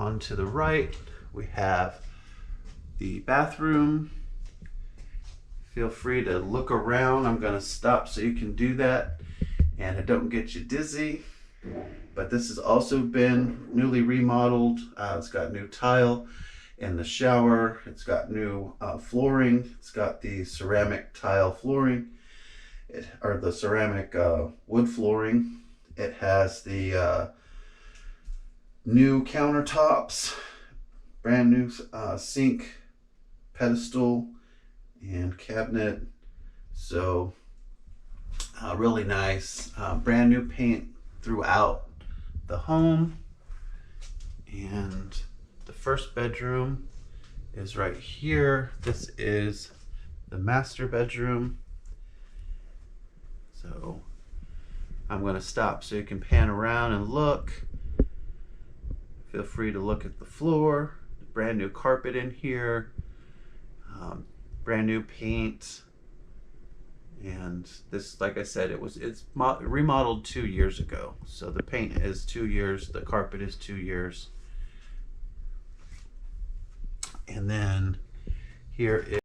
on to the right, we have the bathroom. Feel free to look around. I'm going to stop so you can do that and it don't get you dizzy. But this has also been newly remodeled. It's got new tile in the shower. It's got new flooring. It's got the ceramic tile flooring, or the ceramic wood flooring. It has the new countertops, brand new sink, pedestal, and cabinet. So really nice. Brand new paint throughout the home. And the first bedroom is right here. This is the master bedroom. So I'm going to stop so you can pan around and look. Feel free to look at the floor. Brand new carpet in here. Brand new paint. And this, like I said, it's remodeled 2 years ago. So the paint is 2 years, the carpet is 2 years. And then here is